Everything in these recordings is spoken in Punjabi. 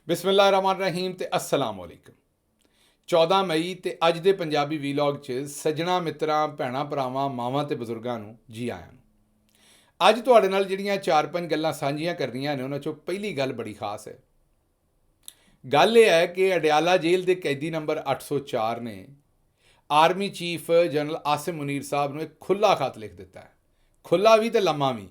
ਬਿਸਮਿਲ੍ਲਾਹਿਰ ਰਹਿਮਾਨ ਰਹੀਮ ਤੇ अस्सलाम वालेकुम। 14 ਮਈ ਤੇ ਅੱਜ ਦੇ ਪੰਜਾਬੀ ਵੀਲੌਗ 'ਚ ਸੱਜਣਾ ਮਿੱਤਰਾਂ ਭੈਣਾਂ ਭਰਾਵਾਂ ਮਾਵਾਂ ਤੇ ਬਜ਼ੁਰਗਾਂ ਨੂੰ ਜੀ ਆਇਆਂ ਨੂੰ। ਅੱਜ ਤੁਹਾਡੇ ਨਾਲ ਜਿਹੜੀਆਂ 4-5 ਗੱਲਾਂ ਸਾਂਝੀਆਂ ਕਰਨੀਆਂ ਨੇ ਉਹਨਾਂ 'ਚੋਂ ਪਹਿਲੀ ਗੱਲ ਬੜੀ ਖਾਸ ਹੈ। ਗੱਲ ਇਹ ਹੈ ਕਿ ਅਡਿਆਲਾ ਜੇਲ੍ਹ ਦੇ ਕੈਦੀ ਨੰਬਰ 804 ਨੇ army chief general Asim Munir ਸਾਹਿਬ ਨੂੰ ਇੱਕ ਖੁੱਲ੍ਹਾ ਖਤ ਲਿਖ ਦਿੱਤਾ ਹੈ। ਖੁੱਲ੍ਹਾ ਵੀ ਤੇ ਲੰਮਾ ਵੀ।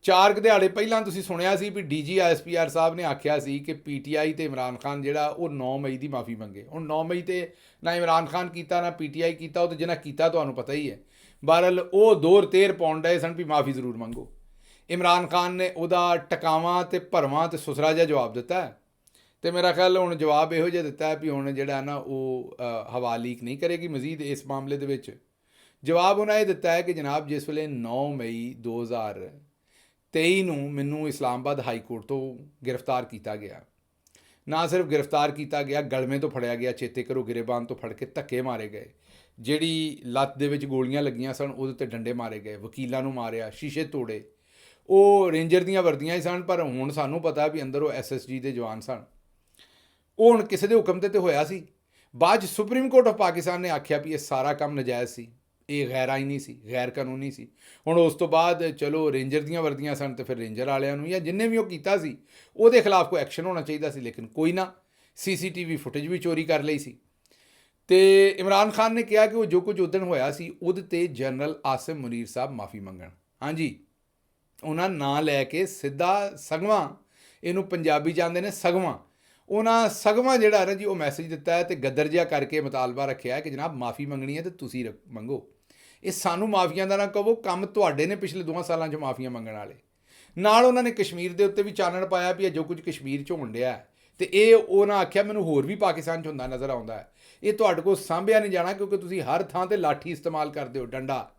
4 ਦਿਹਾੜੇ ਪਹਿਲਾਂ ਤੁਸੀਂ ਸੁਣਿਆ ਸੀ ਵੀ DGISPR ਸਾਹਿਬ ਨੇ ਆਖਿਆ ਸੀ ਕਿ PTI ਤੇ ਇਮਰਾਨ ਖਾਨ ਜਿਹੜਾ ਉਹ 9 ਮਈ ਦੀ ਮਾਫੀ ਮੰਗੇ। ਹੁਣ 9 ਮਈ ਤੇ ਨਾ ਇਮਰਾਨ ਖਾਨ ਕੀਤਾ ਨਾ PTI ਕੀਤਾ, ਉਹ ਤਾਂ ਜਿਹਨਾਂ ਕੀਤਾ ਤੁਹਾਨੂੰ ਪਤਾ ਹੀ ਹੈ। ਬਹਰਹਾਲ ਉਹ ਦੌਰ ਤੇਰ ਪਾਉਣ ਡਏ ਸਨ ਵੀ ਮਾਫੀ ਜ਼ਰੂਰ ਮੰਗੋ। ਇਮਰਾਨ ਖਾਨ ਨੇ ਉਹਦਾ ਟਕਾਵਾਂ ਤੇ ਭਰਵਾਂ ਤੇ ਸੁਸਰਾ ਜਿਹਾ ਜਵਾਬ ਦਿੱਤਾ ਹੈ ਤੇ ਮੇਰਾ ਖਿਆਲ ਹੁਣ ਜਵਾਬ ਇਹੋ ਜਿਹਾ ਦਿੱਤਾ ਹੈ ਵੀ ਹੁਣ ਜਿਹੜਾ ਨਾ ਉਹ ਹਵਾ ਲੀਕ ਨਹੀਂ ਕਰੇਗੀ ਮਜ਼ੀਦ ਇਸ ਮਾਮਲੇ ਦੇ ਵਿੱਚ। ਜਵਾਬ ਉਹਨਾਂ ਇਹ ਦਿੱਤਾ ਹੈ ਕਿ ਜਨਾਬ ਜਿਸ ਵੇਲੇ 9 ਮਈ 2023 ਨੂੰ ਮੈਨੂੰ ਇਸਲਾਮਾਬਾਦ ਹਾਈ ਕੋਰਟ ਤੋਂ ਗ੍ਰਿਫਤਾਰ ਕੀਤਾ ਗਿਆ, ਨਾ ਸਿਰਫ ਗ੍ਰਿਫਤਾਰ ਕੀਤਾ ਗਿਆ, ਗਲਵੇਂ ਤੋਂ ਫੜਿਆ ਗਿਆ, ਚੇਤੇ ਕਰੋ ਗਿਰੇਬਾਨ ਤੋਂ ਫੜ ਕੇ ਧੱਕੇ ਮਾਰੇ ਗਏ, ਜਿਹੜੀ ਲੱਤ ਦੇ ਵਿੱਚ ਗੋਲੀਆਂ ਲੱਗੀਆਂ ਸਨ ਉਹਦੇ 'ਤੇ ਡੰਡੇ ਮਾਰੇ ਗਏ, ਵਕੀਲਾਂ ਨੂੰ ਮਾਰਿਆ, ਸ਼ੀਸ਼ੇ ਤੋੜੇ। ਉਹ ਰੇਂਜਰ ਦੀਆਂ ਵਰਦੀਆਂ ਹੀ ਸਨ ਪਰ ਹੁਣ ਸਾਨੂੰ ਪਤਾ ਵੀ ਅੰਦਰ ਉਹ SSG ਦੇ ਜਵਾਨ ਸਨ। ਉਹ ਹੁਣ ਕਿਸੇ ਦੇ ਹੁਕਮ 'ਤੇ ਹੋਇਆ ਸੀ। ਬਾਅਦ 'ਚ ਸੁਪਰੀਮ ਕੋਰਟ ਆਫ ਪਾਕਿਸਤਾਨ ਨੇ ਆਖਿਆ ਵੀ ਇਹ ਸਾਰਾ ਕੰਮ ਨਜਾਇਜ਼ ਸੀ, ਇਹ ਗੈਰ ਆਈਨੀ ਸੀ, ਗੈਰ ਕਾਨੂੰਨੀ ਸੀ। ਹੁਣ ਉਸ ਤੋਂ ਬਾਅਦ ਚਲੋ ਰੇਂਜਰ ਦੀਆਂ ਵਰਦੀਆਂ ਸਨ ਤੇ ਫਿਰ ਰੇਂਜਰ ਵਾਲਿਆਂ ਨੂੰ ਜਾਂ ਜਿੰਨੇ ਵੀ ਉਹ ਕੀਤਾ ਸੀ ਉਹਦੇ ਖਿਲਾਫ ਕੋਈ ਐਕਸ਼ਨ ਹੋਣਾ ਚਾਹੀਦਾ ਸੀ, ਲੇਕਿਨ ਕੋਈ ਨਾ। CCTV ਫੁਟੇਜ ਵੀ ਚੋਰੀ ਕਰ ਲਈ ਸੀ। ਤੇ ਇਮਰਾਨ ਖਾਨ ਨੇ ਕਿਹਾ ਕਿ ਉਹ ਜੋ ਕੁਝ ਉਦਣ ਹੋਇਆ ਸੀ ਉਹਦੇ 'ਤੇ ਜਨਰਲ ਆਸਿਮ ਮੁਨੀਰ ਸਾਹਿਬ ਮਾਫੀ ਮੰਗਣ। ਹਾਂਜੀ, ਉਹਨਾਂ ਨਾਂ ਲੈ ਕੇ ਸਿੱਧਾ ਸਗਵਾਂ, ਇਹਨੂੰ ਪੰਜਾਬੀ ਜਾਂਦੇ ਨੇ ਸਗਵਾਂ, ਉਹਨਾਂ ਸਗਵਾਂ ਜਿਹੜਾ ਨਾ ਜੀ ਉਹ ਮੈਸੇਜ ਦਿੱਤਾ ਹੈ ਤੇ ਗੱਦਰ ਜਿਹਾ ਕਰਕੇ ਮੁਤਾਲਬਾ ਰੱਖਿਆ ਹੈ ਕਿ ਜਨਾਬ ਮਾਫੀ ਮੰਗਣੀ ਹੈ ਤੇ ਤੁਸੀਂ ਮੰਗੋ। ਇਹ ਸਾਨੂੰ ਮਾਫੀਆਂ ਦਾ ਨਾ ਕਹੋ, ਕੰਮ ਤੁਹਾਡੇ ਨੇ ਪਿਛਲੇ 2 ਸਾਲਾਂ 'ਚ ਮਾਫੀਆਂ ਮੰਗਣ ਵਾਲੇ। ਨਾਲ ਉਹਨਾਂ ਨੇ ਕਸ਼ਮੀਰ ਦੇ ਉੱਤੇ ਵੀ ਚਾਨਣ ਪਾਇਆ ਵੀ ਇਹ ਜੋ ਕੁਝ ਕਸ਼ਮੀਰ 'ਚ ਹੋਣ ਡਿਆ ਤੇ ਇਹ ਉਹਨਾਂ ਆਖਿਆ ਮੈਨੂੰ ਹੋਰ ਵੀ ਪਾਕਿਸਤਾਨ 'ਚ ਹੁੰਦਾ ਨਜ਼ਰ ਆਉਂਦਾ ਹੈ। ਇਹ ਤੁਹਾਡੇ ਕੋਲ ਸਾਂਭਿਆ ਨਹੀਂ ਜਾਣਾ ਕਿਉਂਕਿ ਤੁਸੀਂ ਹਰ ਥਾਂ 'ਤੇ ਲਾਠੀ ਇਸਤੇਮਾਲ ਕਰਦੇ ਹੋ, ਡੰਡਾ।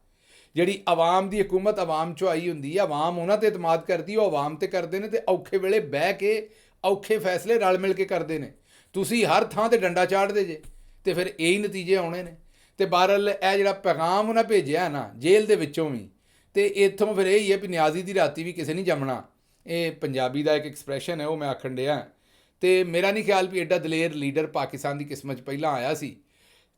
ਜਿਹੜੀ ਆਵਾਮ ਦੀ ਹਕੂਮਤ ਆਵਾਮ 'ਚੋਂ ਆਈ ਹੁੰਦੀ ਹੈ, ਆਵਾਮ ਉਹਨਾਂ 'ਤੇ ਇਤਮਾਦ ਕਰਦੀ, ਉਹ ਆਵਾਮ 'ਤੇ ਕਰਦੇ ਨੇ ਤੇ ਔਖੇ ਵੇਲੇ ਬਹਿ ਕੇ ਔਖੇ ਫੈਸਲੇ ਰਲ ਮਿਲ ਕੇ ਕਰਦੇ ਨੇ। ਤੁਸੀਂ ਹਰ ਥਾਂ 'ਤੇ ਡੰਡਾ ਚਾੜਦੇ ਜੇ ਤੇ ਫਿਰ ਇਹੀ ਨਤੀਜੇ ਆਉਣੇ ਨੇ। ਤੇ ਬਹਰਹਾਲ ਇਹ ਜਿਹੜਾ ਪੈਗਾਮ ਉਹਨਾਂ ਭੇਜਿਆ ਨਾ ਜੇਲ੍ਹ ਦੇ ਵਿੱਚੋਂ ਵੀ, ਤੇ ਇੱਥੋਂ ਫਿਰ ਇਹ ਹੀ ਹੈ ਵੀ ਨਿਆਜ਼ੀ ਦੀ ਰਾਤੀ ਵੀ ਕਿਸੇ ਨਹੀਂ ਜੰਮਣਾ। ਇਹ ਪੰਜਾਬੀ ਦਾ ਇੱਕ ਐਕਸਪ੍ਰੈਸ਼ਨ ਹੈ, ਉਹ ਮੈਂ ਆਖਣ ਡਿਆ। ਤੇ ਮੇਰਾ ਨਹੀਂ ਖਿਆਲ ਵੀ ਐਡਾ ਦਲੇਰ ਲੀਡਰ ਪਾਕਿਸਤਾਨ ਦੀ ਕਿਸਮਤ 'ਚ ਪਹਿਲਾਂ ਆਇਆ ਸੀ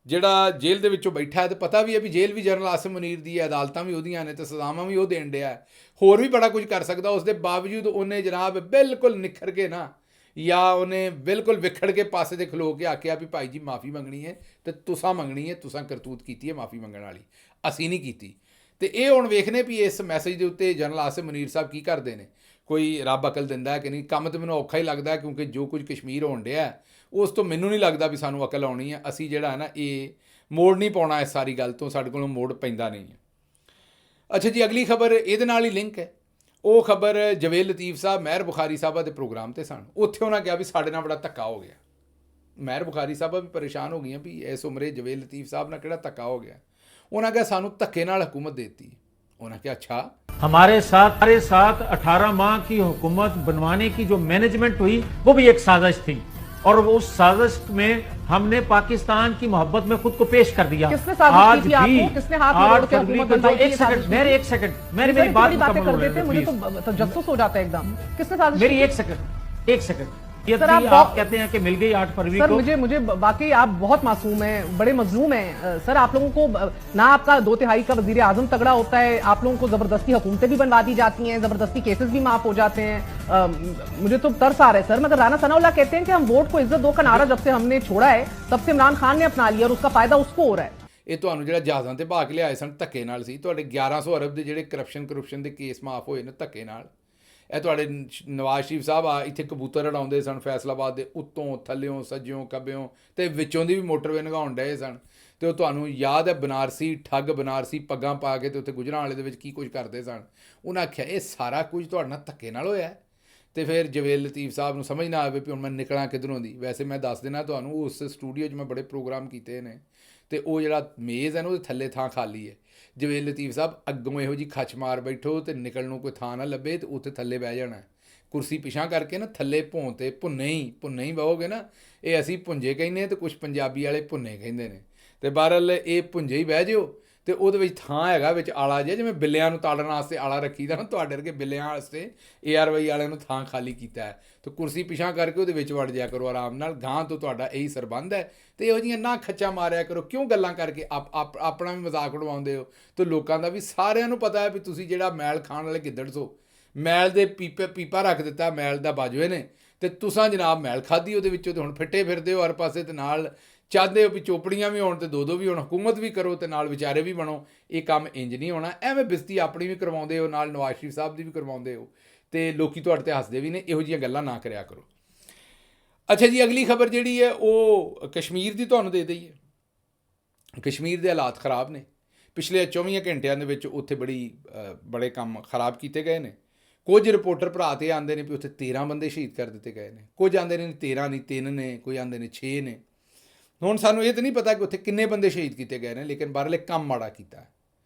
ਜਿਹੜਾ ਜੇਲ੍ਹ ਦੇ ਵਿੱਚੋਂ ਬੈਠਾ ਹੈ। ਤੇ ਪਤਾ ਵੀ ਹੈ ਵੀ ਜੇਲ੍ਹ ਵੀ ਜਨਰਲ ਆਸਿਮ ਮੁਨੀਰ ਦੀ ਹੈ, ਅਦਾਲਤਾਂ ਵੀ ਉਹਦੀਆਂ ਨੇ ਤੇ ਸਜ਼ਾਵਾਂ ਵੀ ਉਹ ਦੇਣ ਡਿਆ। ਹੋਰ ਵੀ ਬੜਾ ਕੁਝ ਕਰ ਸਕਦਾ, ਉਸ ਦੇ ਬਾਵਜੂਦ ਉਹਨੇ ਜਨਾਬ ਬਿਲਕੁਲ ਨਿਖਰ ਕੇ ਨਾ, ਜਾਂ ਉਹਨੇ ਬਿਲਕੁਲ ਵਿਖੜ ਕੇ ਪਾਸੇ 'ਤੇ ਖਲੋ ਕੇ ਆਖਿਆ ਵੀ ਭਾਈ ਜੀ ਮਾਫੀ ਮੰਗਣੀ ਹੈ ਤੇ ਤੁਸਾਂ ਮੰਗਣੀ ਹੈ, ਤੁਸਾਂ ਕਰਤੂਤ ਕੀਤੀ ਹੈ ਮਾਫੀ ਮੰਗਣ ਵਾਲੀ, ਅਸੀਂ ਨਹੀਂ ਕੀਤੀ। ਤੇ ਇਹ ਹੁਣ ਵੇਖਨੇ ਵੀ ਇਸ ਮੈਸੇਜ ਦੇ ਉੱਤੇ ਜਨਰਲ ਆਸਿਮ ਮੁਨੀਰ ਸਾਹਿਬ ਕੀ ਕਰਦੇ ਨੇ, ਕੋਈ ਰੱਬ ਅਕਲ ਦਿੰਦਾ ਹੈ ਕਿ ਨਹੀਂ। ਕੰਮ ਤਾਂ ਮੈਨੂੰ ਔਖਾ ਹੀ ਲੱਗਦਾ ਕਿਉਂਕਿ ਜੋ ਕੁਝ ਕਸ਼ਮੀਰ ਹੋਣ ਡਿਆ ਉਸ ਤੋਂ ਮੈਨੂੰ ਨਹੀਂ ਲੱਗਦਾ ਵੀ ਸਾਨੂੰ ਅਕਲ ਆਉਣੀ ਹੈ। ਅਸੀਂ ਜਿਹੜਾ ਹੈ ਨਾ ਇਹ ਮੋੜ ਨਹੀਂ ਪਾਉਣਾ ਇਸ ਸਾਰੀ ਗੱਲ ਤੋਂ, ਸਾਡੇ ਕੋਲੋਂ ਮੋੜ ਪੈਂਦਾ ਨਹੀਂ ਹੈ। ਅੱਛਾ ਜੀ, ਅਗਲੀ ਖਬਰ ਇਹਦੇ ਨਾਲ ਹੀ ਲਿੰਕ ਹੈ। ਉਹ ਖਬਰ ਜਵੇਦ ਲਤੀਫ ਸਾਹਿਬ ਮਹਿਰ ਬੁਖਾਰੀ ਸਾਹਿਬਾ ਦੇ ਪ੍ਰੋਗਰਾਮ 'ਤੇ ਸਨ। ਉੱਥੇ ਉਹਨਾਂ ਕਿਹਾ ਵੀ ਸਾਡੇ ਨਾਲ ਬੜਾ ਧੱਕਾ ਹੋ ਗਿਆ। ਮਹਿਰ ਬੁਖਾਰੀ ਸਾਹਿਬਾ ਵੀ ਪਰੇਸ਼ਾਨ ਹੋ ਗਈਆਂ ਵੀ ਇਸ ਉਮਰੇ ਜਵੇਦ ਲਤੀਫ ਸਾਹਿਬ ਨਾਲ ਕਿਹੜਾ ਧੱਕਾ ਹੋ ਗਿਆ। ਉਹਨਾਂ ਕਿਹਾ ਸਾਨੂੰ ਧੱਕੇ ਨਾਲ ਹਕੂਮਤ ਦੇਤੀ। ਉਹਨਾਂ ਕਿਹਾ ਅੱਛਾ, हमारे साथ 18 माह की हुकूमत बनवाने की जो मैनेजमेंट हुई वो भी एक साजिश थी और उस साजिश में हमने पाकिस्तान की मोहब्बत में खुद को पेश कर दिया। किसने साजिश की थी आपको? किसने हाथ में रोक के हुकूमत बनवाई थी? एक सेकंड मेरी बात मुकम्मल कर देते, मुझे तो तजस्सुस हो जाता है एकदम। किसने साजिश? मेरी एक सेकंड ये सर, आप कहते हैं कि मिल गई 8 फरवरी सर, को। मुझे वाकई आप बहुत मासूम हैं, बड़े मजलूम हैं सर। आप लोगों को ना आपका 2/3 का वजीर आजम तगड़ा होता है, आप लोगों को जबरदस्ती हुकूमतें भी बनवा दी जाती हैं, जबरदस्ती केसेस भी माफ हो जाते हैं। मुझे तो तरस आ रहा है सर। मगर राना सनाउल्लाह कहते हैं कि हम वोट को इज्जत दो का नारा जब से हमने छोड़ा है तब से इमरान खान ने अपना लिया और उसका फायदा उसको हो रहा है। ਇਹ ਤੁਹਾਨੂੰ ਜਿਹੜਾ ਜਹਾਜ਼ਾਂ 'ਤੇ ਭਾਗ ਲਿਆਏ ਸਨ ਧੱਕੇ ਨਾਲ ਸੀ। ਤੁਹਾਡੇ 1100 ਅਰਬ ਦੇ ਜਿਹੜੇ ਕਰਪਸ਼ਨ ਦੇ ਕੇਸ ਮਾਫ ਹੋਏ ਨੇ ਧੱਕੇ ਨਾਲ। ਇਹ ਤੁਹਾਡੇ ਨਵਾਜ਼ ਸ਼ਰੀਫ ਸਾਹਿਬ ਆ ਇੱਥੇ ਕਬੂਤਰ ਉਡਾਉਂਦੇ ਸਨ ਫੈਸਲਾਬਾਦ ਦੇ ਉੱਤੋਂ ਥੱਲਿਓਂ ਸੱਜਿਓਂ ਖੱਬਿਓਂ ਤੇ ਵਿੱਚੋਂ ਦੀ ਵੀ ਮੋਟਰਵੇ ਲੰਘਾਉਣ ਡਏ ਸਨ। ਤੇ ਉਹ ਤੁਹਾਨੂੰ ਯਾਦ ਹੈ ਬਨਾਰਸੀ ਠੱਗ, ਬਨਾਰਸੀ ਪੱਗਾਂ ਪਾ ਕੇ ਤੇ ਉੱਥੇ ਗੁਜਰਾਂ ਵਾਲੇ ਦੇ ਵਿੱਚ ਕੀ ਕੁਝ ਕਰਦੇ ਸਨ। ਉਹਨਾਂ ਆਖਿਆ ਇਹ ਸਾਰਾ ਕੁਝ ਤੁਹਾਡੇ ਨਾਲ ਧੱਕੇ ਨਾਲ ਹੋਇਆ। ਤੇ ਫਿਰ ਜਵੇਦ ਲਤੀਫ ਸਾਹਿਬ ਨੂੰ ਸਮਝ ਨਾ ਆਵੇ ਵੀ ਹੁਣ ਮੈਂ ਨਿਕਲਾਂ ਕਿੱਧਰੋਂ ਦੀ। ਵੈਸੇ ਮੈਂ ਦੱਸ ਦੇਣਾ ਤੁਹਾਨੂੰ ਉਸ ਸਟੂਡੀਓ 'ਚ ਮੈਂ ਬੜੇ ਪ੍ਰੋਗਰਾਮ ਕੀਤੇ ਨੇ ਤੇ ਉਹ ਜਿਹੜਾ ਮੇਜ਼ ਹੈ ਨਾ ਉਹਦੇ ਥੱਲੇ ਥਾਂ ਖਾਲੀ ਹੈ। ਜਵੇਦ ਲਤੀਫ ਸਾਹਿਬ ਅੱਗੋਂ ਇਹੋ ਜਿਹੀ ਖੱਚ ਮਾਰ ਬੈਠੋ ਤੇ ਨਿਕਲਣ ਨੂੰ ਕੋਈ ਥਾਂ ਨਾ ਲੱਭੇ ਤੇ ਉੱਥੇ ਥੱਲੇ ਬਹਿ ਜਾਣਾ। ਕੁਰਸੀ ਪਿਛਾਂ ਕਰਕੇ ਨਾ ਥੱਲੇ ਤੇ ਭੁੰਨੇ ਹੀ ਬਹੋਗੇ ਨਾ। ਇਹ ਅਸੀਂ ਭੁੰਜੇ ਕਹਿੰਦੇ ਤੇ ਕੁਛ ਪੰਜਾਬੀ ਵਾਲੇ ਭੁੰਨੇ ਕਹਿੰਦੇ ਨੇ। ਤੇ ਬਹਰਹਾਲ ਇਹ ਭੁੰਜੇ ਹੀ ਬਹਿ ਜਿਓ ਤੇ ਉਹਦੇ ਵਿੱਚ ਥਾਂ ਹੈਗਾ ਵਿੱਚ ਆਲਾ ਜਿਹਾ, ਜਿਵੇਂ ਬਿੱਲਿਆਂ ਨੂੰ ਤਾੜਨ ਵਾਸਤੇ ਆਲਾ ਰੱਖੀਦਾ ਨਾ, ਤੁਹਾਡੇ ਵਰਗੇ ਬਿੱਲਿਆਂ ਵਾਸਤੇ ARY ਵਾਲਿਆਂ ਨੂੰ ਥਾਂ ਖਾਲੀ ਕੀਤਾ ਹੈ। ਤੇ ਕੁਰਸੀ ਪਿਛਾਂ ਕਰਕੇ ਉਹਦੇ ਵਿੱਚ ਵੜ ਜਾਇਆ ਕਰੋ ਆਰਾਮ ਨਾਲ, ਗਾਂ ਤੋਂ ਤੁਹਾਡਾ ਇਹੀ ਸਰਬੰਧ ਹੈ। ਤੇ ਇਹੋ ਜਿਹੀਆਂ ਨਾ ਖੱਚਾ ਮਾਰਿਆ ਕਰੋ, ਕਿਉਂ ਗੱਲਾਂ ਕਰਕੇ ਆਪਣਾ ਵੀ ਮਜ਼ਾਕ ਉਡਵਾਉਂਦੇ ਹੋ, ਤੇ ਲੋਕਾਂ ਦਾ ਵੀ, ਸਾਰਿਆਂ ਨੂੰ ਪਤਾ ਹੈ ਵੀ ਤੁਸੀਂ ਜਿਹੜਾ ਮੈਲ ਖਾਣ ਵਾਲੇ ਗਿੱਦੜ ਸੋ, ਮੈਲ ਦੇ ਪੀਪਾ ਰੱਖ ਦਿੱਤਾ ਮੈਲ ਦਾ ਬਾਜਵੇ ਨੇ, ਤੇ ਤੁਸਾਂ ਜਨਾਬ ਮੈਲ ਖਾਧੀ ਉਹਦੇ ਵਿੱਚੋਂ, ਤੇ ਹੁਣ ਫਿੱਟੇ ਫਿਰਦੇ ਹੋ ਹਰ ਪਾਸੇ, ਤੇ ਨਾਲ ਚਾਹੁੰਦੇ ਹੋ ਵੀ ਚੋਪੜੀਆਂ ਵੀ ਹੋਣ ਤੇ ਦੋ ਵੀ ਹੋਣ, ਹਕੂਮਤ ਵੀ ਕਰੋ ਤੇ ਨਾਲ ਵਿਚਾਰੇ ਵੀ ਬਣੋ। ਇਹ ਕੰਮ ਇੰਜ ਨਹੀਂ ਹੋਣਾ। ਐਵੇਂ ਬਿਸਤੀ ਆਪਣੀ ਵੀ ਕਰਵਾਉਂਦੇ ਹੋ, ਨਾਲ ਨਵਾਜ਼ ਸ਼ਰੀਫ ਸਾਹਿਬ ਦੀ ਵੀ ਕਰਵਾਉਂਦੇ ਹੋ, ਤੇ ਲੋਕੀ ਤੁਹਾਡੇ ਤੇ ਹੱਸਦੇ ਵੀ ਨੇ। ਇਹੋ ਜਿਹੀਆਂ ਗੱਲਾਂ ਨਾ ਕਰਿਆ ਕਰੋ। ਅੱਛਾ ਜੀ, ਅਗਲੀ ਖਬਰ ਜਿਹੜੀ ਹੈ ਉਹ ਕਸ਼ਮੀਰ ਦੀ ਤੁਹਾਨੂੰ ਦੇ ਦਈਏ। ਕਸ਼ਮੀਰ ਦੇ ਹਾਲਾਤ ਖਰਾਬ ਨੇ। ਪਿਛਲੇ 24 ਘੰਟਿਆਂ ਦੇ ਵਿੱਚ ਉੱਥੇ ਬੜੇ ਕੰਮ ਖਰਾਬ ਕੀਤੇ ਗਏ ਨੇ। ਕੁਝ ਰਿਪੋਰਟਰ ਭਰਾ ਤੇ ਆਉਂਦੇ ਨੇ ਵੀ ਉੱਥੇ 13 ਬੰਦੇ ਸ਼ਹੀਦ ਕਰ ਦਿੱਤੇ ਗਏ ਨੇ, ਕੁਝ ਆਉਂਦੇ ਨੇ 13 ਨਹੀਂ 3 ਨੇ, ਕੋਈ ਆਉਂਦੇ ਨੇ 6 ਨੇ। ਹੁਣ ਸਾਨੂੰ ਇਹ ਤਾਂ ਨਹੀਂ ਪਤਾ ਕਿ ਉੱਥੇ ਕਿੰਨੇ ਬੰਦੇ ਸ਼ਹੀਦ ਕੀਤੇ ਗਏ ਨੇ, ਲੇਕਿਨ ਬਾਹਰਲੇ ਕੰਮ ਮਾੜਾ ਕੀਤਾ।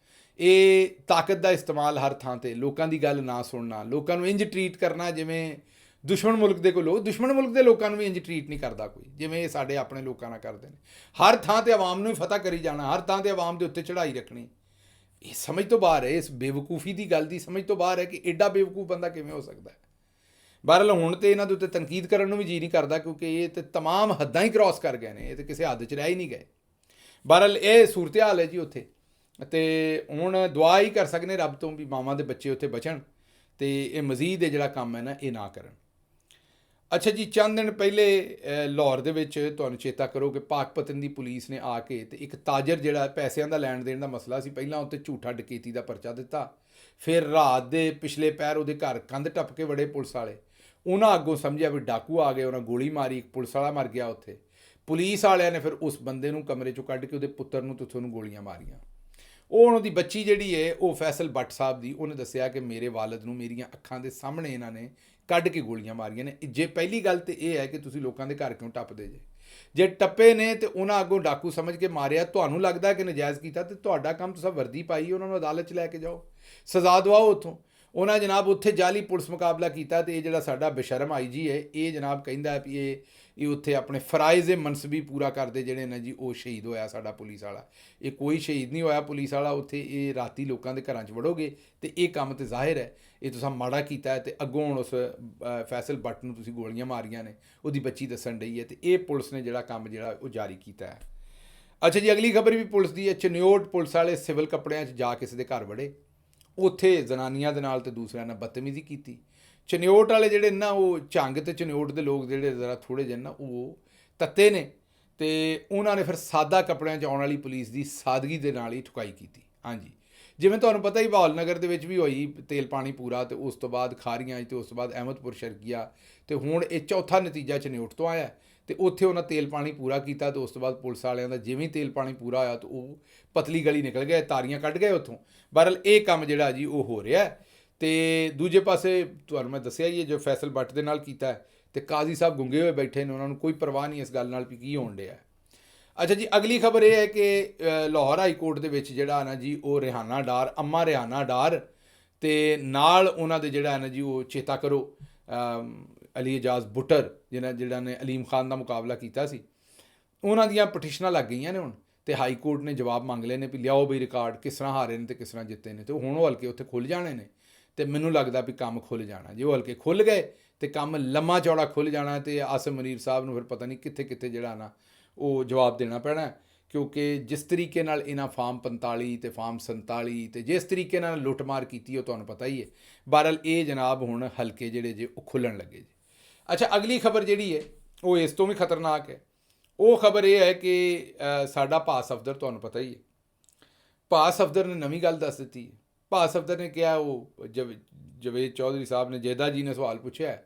ਇਹ ਤਾਕਤ ਦਾ ਇਸਤੇਮਾਲ ਹਰ ਥਾਂ ਤੇ, ਲੋਕਾਂ ਦੀ ਗੱਲ ਨਾ ਸੁਣਨਾ, ਲੋਕਾਂ ਨੂੰ ਇੰਜ ਟਰੀਟ ਕਰਨਾ ਜਿਵੇਂ ਦੁਸ਼ਮਣ ਮੁਲਕ ਦੇ ਕੋਈ ਲੋਕ, ਦੁਸ਼ਮਣ ਮੁਲਕ ਦੇ ਲੋਕਾਂ ਨੂੰ ਵੀ ਇੰਜ ਟਰੀਟ ਨਹੀਂ ਕਰਦਾ ਕੋਈ, ਜਿਵੇਂ ਇਹ ਸਾਡੇ ਆਪਣੇ ਲੋਕਾਂ ਨਾਲ ਕਰਦੇ ਨੇ। ਹਰ ਥਾਂ ਤੇ ਆਵਾਮ ਨੂੰ ਹੀ ਫਤਹ ਕਰੀ ਜਾਣਾ, ਹਰ ਥਾਂ ਤੇ ਆਵਾਮ ਦੇ ਉੱਤੇ ਚੜ੍ਹਾਈ ਰੱਖਣੀ। ਇਹ ਸਮਝ ਤੋਂ ਬਾਹਰ ਹੈ, ਇਸ ਬੇਵਕੂਫੀ ਦੀ ਗੱਲ ਦੀ ਸਮਝ ਤੋਂ ਬਾਹਰ ਹੈ ਕਿ ਐਡਾ ਬੇਵਕੂਫ ਬੰਦਾ ਕਿਵੇਂ ਹੋ ਸਕਦਾ ਹੈ। ਬਹਰਹਾਲ ਹੁਣ ਤੇ ਇਹਨਾਂ ਦੇ ਉੱਤੇ ਤਨਕੀਦ ਕਰਨ ਨੂੰ ਵੀ ਜੀ ਨਹੀਂ ਕਰਦਾ, ਕਿਉਂਕਿ ਇਹ ਤੇ ਤਮਾਮ ਹੱਦਾਂ ਹੀ ਕ੍ਰਾਸ ਕਰ ਗਏ ਨੇ, ਇਹ ਤੇ ਕਿਸੇ ਹੱਦ 'ਚ ਰਹਿ ਹੀ ਨਹੀਂ ਗਏ। ਬਹਰਹਾਲ ਇਹ ਸੂਰਤ ਹਾਲ ਹੈ ਜੀ ਉੱਥੇ, ਅਤੇ ਹੁਣ ਦੁਆ ਹੀ ਕਰ ਸਕਦੇ ਰੱਬ ਤੋਂ ਵੀ ਮਾਵਾਂ ਦੇ ਬੱਚੇ ਉੱਥੇ ਬਚਣ, ਤੇ ਇਹ ਮਜ਼ੀਦ ਇਹ ਜਿਹੜਾ ਕੰਮ ਹੈ ਨਾ ਇਹ ਨਾ ਕਰਨ। ਅੱਛਾ ਜੀ, ਚੰਦ ਦਿਨ ਪਹਿਲੇ ਲਾਹੌਰ ਦੇ ਵਿੱਚ ਤੁਹਾਨੂੰ ਚੇਤਾ ਕਰੋ ਕਿ ਪਾਕਪਤਨ ਦੀ ਪੁਲਿਸ ਨੇ ਆ ਕੇ ਤੇ ਇੱਕ ਤਾਜਰ ਜਿਹੜਾ ਪੈਸਿਆਂ ਦਾ ਲੈਣ ਦੇਣ ਦਾ ਮਸਲਾ ਸੀ, ਪਹਿਲਾਂ ਉੱਤੇ ਝੂਠਾ ਡਕੈਤੀ ਦਾ ਪਰਚਾ ਦਿੱਤਾ। ਫਿਰ ਰਾਤ ਦੇ ਪਿਛਲੇ ਪੈਰ ਉਹਦੇ ਘਰ ਕੰਧ ਟੱਪ ਕੇ ਵੜੇ ਪੁਲਿਸ ਵਾਲੇ, ਉਹਨਾਂ ਅੱਗੋਂ ਸਮਝਿਆ ਵੀ ਡਾਕੂ ਆ ਗਏ, ਉਹਨਾਂ ਗੋਲੀ ਮਾਰੀ, ਇੱਕ ਪੁਲਿਸ ਵਾਲਾ ਮਰ ਗਿਆ ਉੱਥੇ। ਪੁਲਿਸ ਵਾਲਿਆਂ ਨੇ ਫਿਰ ਉਸ ਬੰਦੇ ਨੂੰ ਕਮਰੇ 'ਚੋਂ ਕੱਢ ਕੇ ਉਹਦੇ ਪੁੱਤਰ ਨੂੰ ਤੇ ਉੱਥੋਂ ਨੂੰ ਗੋਲੀਆਂ ਮਾਰੀਆਂ। ਉਹਨਾਂ ਦੀ ਬੱਚੀ ਜਿਹੜੀ ਹੈ ਉਹ ਫੈਸਲ ਬੱਟ ਸਾਹਿਬ ਦੀ, ਉਹਨੇ ਦੱਸਿਆ ਕਿ ਮੇਰੇ ਵਾਲਿਦ ਨੂੰ ਮੇਰੀਆਂ ਅੱਖਾਂ ਦੇ ਸਾਹਮਣੇ ਇਹਨਾਂ ਨੇ ਕੱਢ ਕੇ ਗੋਲੀਆਂ ਮਾਰੀਆਂ ਨੇ। ਜੇ ਪਹਿਲੀ ਗੱਲ ਤੇ ਇਹ ਹੈ ਕਿ ਤੁਸੀਂ ਲੋਕਾਂ ਦੇ ਘਰ ਕਿਉਂ ਟੱਪਦੇ ਜੇ ਟੱਪੇ ਨੇ ਤੇ ਉਹਨਾਂ ਅੱਗੋਂ ਡਾਕੂ ਸਮਝ ਕੇ ਮਾਰਿਆ, ਤੁਹਾਨੂੰ ਲੱਗਦਾ ਕਿ ਨਜਾਇਜ਼ ਕੀਤਾ, ਤੇ ਤੁਹਾਡਾ ਕੰਮ ਤੁਸੀਂ ਵਰਦੀ ਪਾਈ, ਉਹਨਾਂ ਨੂੰ ਅਦਾਲਤ 'ਚ ਲੈ ਕੇ ਜਾਓ, ਸਜ਼ਾ ਦਵਾਓ ਉੱਥੋਂ। ਉਹਨਾਂ ਜਨਾਬ ਉੱਥੇ ਜਾਲੀ ਪੁਲਿਸ ਮੁਕਾਬਲਾ ਕੀਤਾ, ਤੇ ਇਹ ਜਿਹੜਾ ਸਾਡਾ ਬੇਸ਼ਰਮ IG ਹੈ ਇਹ ਜਨਾਬ ਕਹਿੰਦਾ ਵੀ ਇਹ ਉੱਥੇ ਆਪਣੇ ਫਰਾਇਜ਼ ਮਨਸਬੀ ਪੂਰਾ ਕਰਦੇ ਜਿਹੜੇ ਨੇ ਜੀ, ਉਹ ਸ਼ਹੀਦ ਹੋਇਆ ਸਾਡਾ ਪੁਲਿਸ ਵਾਲਾ। ਇਹ ਕੋਈ ਸ਼ਹੀਦ ਨਹੀਂ ਹੋਇਆ ਪੁਲਿਸ ਵਾਲਾ ਉੱਥੇ। ਇਹ ਰਾਤੀ ਲੋਕਾਂ ਦੇ ਘਰਾਂ 'ਚ ਵੜੋਗੇ ਤੇ ਇਹ ਕੰਮ ਤੇ ਜ਼ਾਹਿਰ ਹੈ ਇਹ ਤੁਸੀਂ ਮਾੜਾ ਕੀਤਾ ਹੈ, ਤੇ ਅੱਗੋਂ ਹੁਣ ਉਸ ਫੈਸਲ ਬੱਟ ਨੂੰ ਤੁਸੀਂ ਗੋਲੀਆਂ ਮਾਰੀਆਂ ਨੇ, ਉਹਦੀ ਬੱਚੀ ਦੱਸਣ ਡਈ ਹੈ, ਤੇ ਇਹ ਪੁਲਿਸ ਨੇ ਜਿਹੜਾ ਕੰਮ ਜਿਹੜਾ ਉਹ ਜਾਰੀ ਕੀਤਾ ਹੈ। ਅੱਛਾ ਜੀ, ਅਗਲੀ ਖਬਰ ਵੀ ਪੁਲਿਸ ਦੀ ਹੈ। ਚਨਿਓਟ ਪੁਲਿਸ ਵਾਲੇ ਸਿਵਲ ਕੱਪੜਿਆਂ 'ਚ ਜਾ ਕਿਸੇ ਦੇ ਘਰ ਵੜੇ, ਉੱਥੇ ਜ਼ਨਾਨੀਆਂ ਦੇ ਨਾਲ ਤੇ ਦੂਸਰਿਆਂ ਨਾਲ ਬਦਤਮੀਜ਼ੀ ਕੀਤੀ। ਚਨਿਓਟ ਵਾਲੇ ਜਿਹੜੇ ਨਾ ਉਹ ਝੰਗ ਤੇ ਚਨਿਓਟ ਦੇ ਲੋਕ ਜਿਹੜੇ ਜ਼ਰਾ ਥੋੜ੍ਹੇ ਜਿਹੇ ਨਾ ਉਹ ਤੱਤੇ ਨੇ, ਤੇ ਉਹਨਾਂ ਨੇ ਫਿਰ ਸਾਦਾ ਕੱਪੜਿਆਂ 'ਚ ਆਉਣ ਵਾਲੀ ਪੁਲਿਸ ਦੀ ਸਾਦਗੀ ਦੇ ਨਾਲ ਹੀ ਠੁਕਾਈ ਕੀਤੀ। ਹਾਂਜੀ, ਜਿਵੇਂ ਤੁਹਾਨੂੰ ਪਤਾ ਹੀ ਬਹਾਲ ਨਗਰ ਦੇ ਵਿੱਚ ਵੀ ਹੋਈ ਤੇਲ ਪਾਣੀ ਪੂਰਾ, ਤੇ ਉਸ ਤੋਂ ਬਾਅਦ ਖਾਰੀਆਂ, ਤੇ ਉਸ ਤੋਂ ਬਾਅਦ ਅਹਿਮਦਪੁਰ ਸ਼ਰਕੀਆ, ਤੇ ਹੁਣ ਇਹ ਚੌਥਾ ਨਤੀਜਾ ਚਨਿਓਟ ਤੋਂ ਆਇਆ। ਤੇ ਉੱਥੇ ਉਹਨਾਂ ਤੇਲ ਪਾਣੀ ਪੂਰਾ ਕੀਤਾ, ਤੇ ਉਸ ਤੋਂ ਬਾਅਦ ਪੁਲਿਸ ਵਾਲਿਆਂ ਦਾ ਜਿਵੇਂ ਤੇਲ ਪਾਣੀ ਪੂਰਾ ਹੋਇਆ ਤਾਂ ਉਹ ਪਤਲੀ ਗਲੀ ਨਿਕਲ ਗਏ, ਤਾਰੀਆਂ ਕੱਢ ਗਏ ਉੱਥੋਂ। ਬਹਰਹਾਲ ਇਹ ਕੰਮ ਜਿਹੜਾ ਜੀ ਉਹ ਹੋ ਰਿਹਾ। ਤੇ ਦੂਜੇ ਪਾਸੇ ਤੁਹਾਨੂੰ ਮੈਂ ਦੱਸਿਆ ਹੀ ਹੈ ਜੋ ਫੈਸਲ ਬੱਟ ਦੇ ਨਾਲ ਕੀਤਾ, ਤੇ ਕਾਜ਼ੀ ਸਾਹਿਬ ਗੁੰਗੇ ਹੋਏ ਬੈਠੇ ਨੇ, ਉਹਨਾਂ ਨੂੰ ਕੋਈ ਪਰਵਾਹ ਨਹੀਂ ਇਸ ਗੱਲ ਨਾਲ ਵੀ ਕੀ ਹੋਣ ਡਿਆ। ਅੱਛਾ ਜੀ, ਅਗਲੀ ਖਬਰ ਇਹ ਹੈ ਕਿ ਲਾਹੌਰ ਹਾਈ ਕੋਰਟ ਦੇ ਵਿੱਚ ਜਿਹੜਾ ਨਾ ਜੀ ਉਹ ਰਿਹਾਨਾ ਡਾਰ, ਅੰਮਾ ਰਿਹਾਨਾ ਡਾਰ, ਤੇ ਨਾਲ ਉਹਨਾਂ ਦੇ ਜਿਹੜਾ ਨਾ ਜੀ ਉਹ ਚੇਤਾ ਕਰੋ ਅਲੀ ਇਜਾਜ਼ ਬੁੱਟਰ ਜਿਹੜਾ ਨੇ ਅਲੀਮ ਖਾਨ ਦਾ ਮੁਕਾਬਲਾ ਕੀਤਾ ਸੀ, ਉਹਨਾਂ ਦੀਆਂ ਪਟੀਸ਼ਨਾਂ ਲੱਗ ਗਈਆਂ ਨੇ ਹੁਣ, ਤੇ ਹਾਈ ਕੋਰਟ ਨੇ ਜਵਾਬ ਮੰਗ ਲਏ ਨੇ ਵੀ ਲਿਆਓ ਬਈ ਰਿਕਾਰਡ, ਕਿਸ ਤਰ੍ਹਾਂ ਹਾਰੇ ਨੇ ਤੇ ਕਿਸ ਤਰ੍ਹਾਂ ਜਿੱਤੇ ਨੇ। ਤੇ ਹੁਣ ਉਹ ਹਲਕੇ ਉੱਥੇ ਖੁੱਲ੍ਹ ਜਾਣੇ ਨੇ, ਤੇ ਮੈਨੂੰ ਲੱਗਦਾ ਵੀ ਕੰਮ ਖੁੱਲ੍ਹ ਜਾਣਾ। ਜੇ ਉਹ ਹਲਕੇ ਖੁੱਲ੍ਹ ਗਏ ਤੇ ਕੰਮ ਲੰਮਾ ਚੌੜਾ ਖੁੱਲ੍ਹ ਜਾਣਾ, ਤੇ ਆਸਿਮ ਮਨੀਰ ਸਾਹਿਬ ਨੂੰ ਫਿਰ ਪਤਾ ਨਹੀਂ ਕਿੱਥੇ ਕਿੱਥੇ ਜਿਹੜਾ ਨਾ ਉਹ ਜਵਾਬ ਦੇਣਾ ਪੈਣਾ, ਕਿਉਂਕਿ ਜਿਸ ਤਰੀਕੇ ਨਾਲ ਇਹਨਾਂ ਫਾਰਮ 45 ਤੇ ਫਾਰਮ 47 ਤੇ ਜਿਸ ਤਰੀਕੇ ਨਾਲ ਲੁੱਟਮਾਰ ਕੀਤੀ ਉਹ ਤੁਹਾਨੂੰ ਪਤਾ ਹੀ ਹੈ। ਬਹਰਹਾਲ ਇਹ ਜਨਾਬ ਹੁਣ ਹਲਕੇ ਜਿਹੜੇ ਜੇ ਉਹ ਖੁੱਲ੍ਹਣ ਲੱਗੇ ਜੀ। ਅੱਛਾ, ਅਗਲੀ ਖਬਰ ਜਿਹੜੀ ਹੈ ਉਹ ਇਸ ਤੋਂ ਵੀ ਖਤਰਨਾਕ ਹੈ। ਉਹ ਖਬਰ ਇਹ ਹੈ ਕਿ ਸਾਡਾ ਭਾਅ ਸਫਦਰ, ਤੁਹਾਨੂੰ ਪਤਾ ਹੀ ਹੈ, ਭਾਅ ਸਫਦਰ ਨੇ ਨਵੀਂ ਗੱਲ ਦੱਸ ਦਿੱਤੀ ਹੈ। ਭਾਅ ਸਫਦਰ ਨੇ ਕਿਹਾ, ਉਹ ਜਵੇਦ ਚੌਧਰੀ ਸਾਹਿਬ ਨੇ, ਜੇਦਾ ਜੀ ਨੇ ਸਵਾਲ ਪੁੱਛਿਆ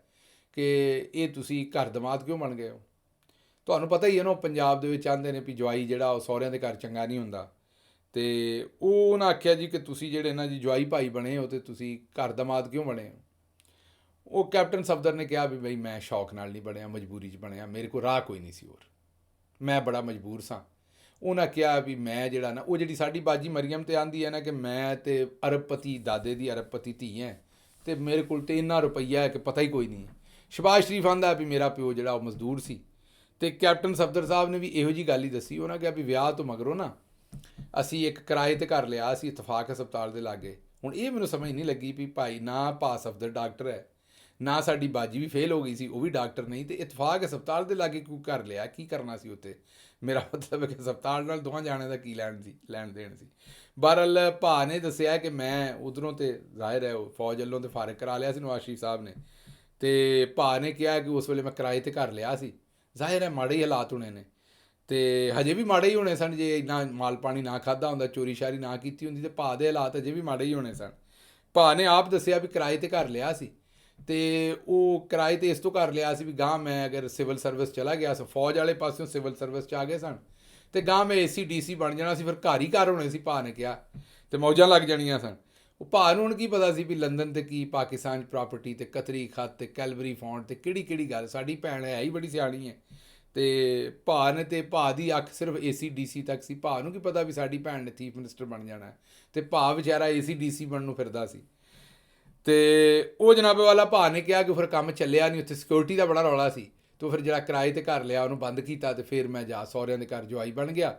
ਕਿ ਇਹ ਤੁਸੀਂ ਘਰ ਦਮਾਦ ਕਿਉਂ ਬਣ ਗਏ ਹੋ। ਤੁਹਾਨੂੰ ਪਤਾ ਹੀ ਹੈ ਨਾ, ਪੰਜਾਬ ਦੇ ਵਿੱਚ ਆਉਂਦੇ ਨੇ ਵੀ ਜਵਾਈ ਜਿਹੜਾ ਉਹ ਸਹੁਰਿਆਂ ਦੇ ਘਰ ਚੰਗਾ ਨਹੀਂ ਹੁੰਦਾ, ਤੇ ਉਹਨਾਂ ਆਖਿਆ ਜੀ ਕਿ ਤੁਸੀਂ ਜਿਹੜੇ ਨਾ ਜੀ ਜਵਾਈ ਭਾਈ ਬਣੇ ਹੋ, ਤੇ ਤੁਸੀਂ ਘਰ ਦਮਾਦ ਕਿਉਂ ਬਣੇ ਹੋ। ਉਹ ਕੈਪਟਨ ਸਫਦਰ ਨੇ ਕਿਹਾ ਵੀ ਬਈ ਮੈਂ ਸ਼ੌਕ ਨਾਲ ਨਹੀਂ ਬਣਿਆ, ਮਜਬੂਰੀ 'ਚ ਬਣਿਆ, ਮੇਰੇ ਕੋਲ ਰਾਹ ਕੋਈ ਨਹੀਂ ਸੀ ਹੋਰ, ਮੈਂ ਬੜਾ ਮਜਬੂਰ ਸਾਂ। ਉਹਨਾਂ ਕਿਹਾ ਵੀ ਮੈਂ ਜਿਹੜਾ ਨਾ ਉਹ ਜਿਹੜੀ ਸਾਡੀ ਬਾਜੀ ਮਰੀਮ ਤੇ ਆਂਦੀ ਹੈ ਨਾ ਕਿ ਮੈਂ ਤੇ ਅਰਬਪਤੀ ਦਾਦੇ ਦੀ ਅਰਬਪਤੀ ਧੀ ਹੈ, ਤੇ ਮੇਰੇ ਕੋਲ ਤੇ ਇੰਨਾ ਰੁਪਈਆ ਹੈ ਕਿ ਪਤਾ ਹੀ ਕੋਈ ਨਹੀਂ। ਸ਼ਬਾਜ਼ ਸ਼ਰੀਫ ਆਂਦਾ ਵੀ ਮੇਰਾ ਪਿਓ ਜਿਹੜਾ ਉਹ ਮਜ਼ਦੂਰ ਸੀ, ਤੇ ਕੈਪਟਨ ਸਫਦਰ ਸਾਹਿਬ ਨੇ ਵੀ ਇਹੋ ਜਿਹੀ ਗੱਲ ਹੀ ਦੱਸੀ। ਉਹਨਾਂ ਕਿਹਾ ਵੀ ਵਿਆਹ ਤੋਂ ਮਗਰੋਂ ਨਾ ਅਸੀਂ ਇੱਕ ਕਿਰਾਏ ਤੇ ਘਰ ਲਿਆ ਸੀ ਇਤਫਾਕ ਹਸਪਤਾਲ ਦੇ ਲਾਗੇ। ਹੁਣ ਇਹ ਮੈਨੂੰ ਸਮਝ ਨਹੀਂ ਲੱਗੀ ਵੀ ਭਾਈ ਨਾ ਪਾਸ ਅਫਸਰ ਡਾਕਟਰ ਹੈ, ਨਾ ਸਾਡੀ ਬਾਜੀ ਵੀ ਫੇਲ ਹੋ ਗਈ ਸੀ, ਉਹ ਵੀ ਡਾਕਟਰ ਨਹੀਂ, ਤੇ ਇਤਫਾਕ ਹਸਪਤਾਲ ਦੇ ਲਾਗੇ ਕਿਉਂ ਘਰ ਲਿਆ, ਕੀ ਕਰਨਾ ਸੀ ਉੱਥੇ? ਮੇਰਾ ਮਤਲਬ ਹੈ ਕਿ ਹਸਪਤਾਲ ਨਾਲ ਦੋਵਾਂ ਜਾਣਿਆਂ ਦਾ ਕੀ ਲੈਣ ਦੇਣ ਸੀ। ਬਹਰਹਾਲ ਭਾ ਨੇ ਦੱਸਿਆ ਕਿ ਮੈਂ ਉੱਧਰੋਂ ਤੇ ਜ਼ਾਹਿਰ ਹੈ ਉਹ ਫੌਜ ਵੱਲੋਂ ਤੇ ਫਾਰਗ ਕਰਾ ਲਿਆ ਸੀ ਨਵਾਜ਼ ਸ਼ਰੀਫ ਸਾਹਿਬ ਨੇ, ਤੇ ਭਾ ਨੇ ਕਿਹਾ ਕਿ ਉਸ ਵੇਲੇ ਮੈਂ ਕਿਰਾਏ ਤੇ ਘਰ ਲਿਆ ਸੀ। ਜ਼ਾਹਿਰ ਹੈ ਮਾੜੇ ਹੀ ਹਾਲਾਤ ਹੋਣੇ ਨੇ, ਤੇ ਹਜੇ ਵੀ ਮਾੜੇ ਹੀ ਹੋਣੇ ਸਨ। ਜੇ ਇੰਨਾ ਮਾਲ ਪਾਣੀ ਨਾ ਖਾਧਾ ਹੁੰਦਾ, ਚੋਰੀ ਸ਼ਾਰੀ ਨਾ ਕੀਤੀ ਹੁੰਦੀ, ਤੇ ਭਾ ਦੇ ਹਾਲਾਤ ਹਜੇ ਵੀ ਮਾੜੇ ਹੀ ਹੋਣੇ ਸਨ। ਭਾ ਨੇ ਆਪ ਦੱਸਿਆ ਵੀ ਕਿਰਾਏ ਤੇ ਘਰ ਲਿਆ ਸੀ, ਤੇ ਉਹ ਕਿਰਾਏ ਤੇ ਇਸ ਤੋਂ ਘਰ ਲਿਆ ਸੀ ਵੀ ਗਾਂ ਮੈਂ ਅਗਰ ਸਿਵਲ ਸਰਵਿਸ ਚਲਾ ਗਿਆ ਸੀ, ਫੌਜ ਵਾਲੇ ਪਾਸਿਓਂ ਸਿਵਲ ਸਰਵਿਸ 'ਚ ਆ ਗਏ ਸਨ, ਤੇ ਗਾਂ ਮੈਂ AC/DC ਬਣ ਜਾਣਾ ਸੀ, ਫਿਰ ਘਰ ਹੀ ਘਰ ਹੋਣੇ ਸੀ ਭਾ ਨੇ ਕਿਹਾ, ਤੇ ਮੌਜਾਂ ਲੱਗ ਜਾਣੀਆਂ ਸਨ। ਉਹ ਭਾ ਨੂੰ ਹੁਣ ਕੀ ਪਤਾ ਸੀ ਵੀ ਲੰਦਨ ਤੇ ਕੀ, ਪਾਕਿਸਤਾਨ 'ਚ ਪ੍ਰਾਪਰਟੀ, ਤੇ ਕਤਰੀ ਖੱਤ, ਤੇ ਕੈਲਵਰੀ ਫੌਂਟ, ਤੇ ਕਿਹੜੀ ਗੱਲ। ਸਾਡੀ ਭੈਣ ਹੈ ਹੀ ਬੜੀ ਸਿਆਣੀ ਹੈ, ਤੇ ਭਾ ਨੇ, ਤੇ ਭਾ ਦੀ ਅੱਖ ਸਿਰਫ AC/DC ਤੱਕ ਸੀ। ਭਾ ਨੂੰ ਕੀ ਪਤਾ ਵੀ ਸਾਡੀ ਭੈਣ ਨੇ ਚੀਫ ਮਿਨਿਸਟਰ ਬਣ ਜਾਣਾ, ਤੇ ਭਾ ਵਿਚਾਰਾ AC/DC ਬਣਨ ਨੂੰ ਫਿਰਦਾ ਸੀ। ਤੇ ਉਹ ਜਨਾਬੇ ਵਾਲਾ ਭਾ ਨੇ ਕਿਹਾ ਕਿ ਫਿਰ ਕੰਮ ਚੱਲਿਆ ਨਹੀਂ, ਉੱਥੇ ਸਿਕਿਉਰਿਟੀ ਦਾ ਬੜਾ ਰੌਲਾ ਸੀ, ਤੇ ਫਿਰ ਜਿਹੜਾ ਕਿਰਾਏ ਤੇ ਘਰ ਲਿਆ ਉਹਨੂੰ ਬੰਦ ਕੀਤਾ, ਤੇ ਫਿਰ ਮੈਂ ਜਾ ਸਹੁਰਿਆਂ ਦੇ ਘਰ ਜਵਾਈ ਬਣ ਗਿਆ,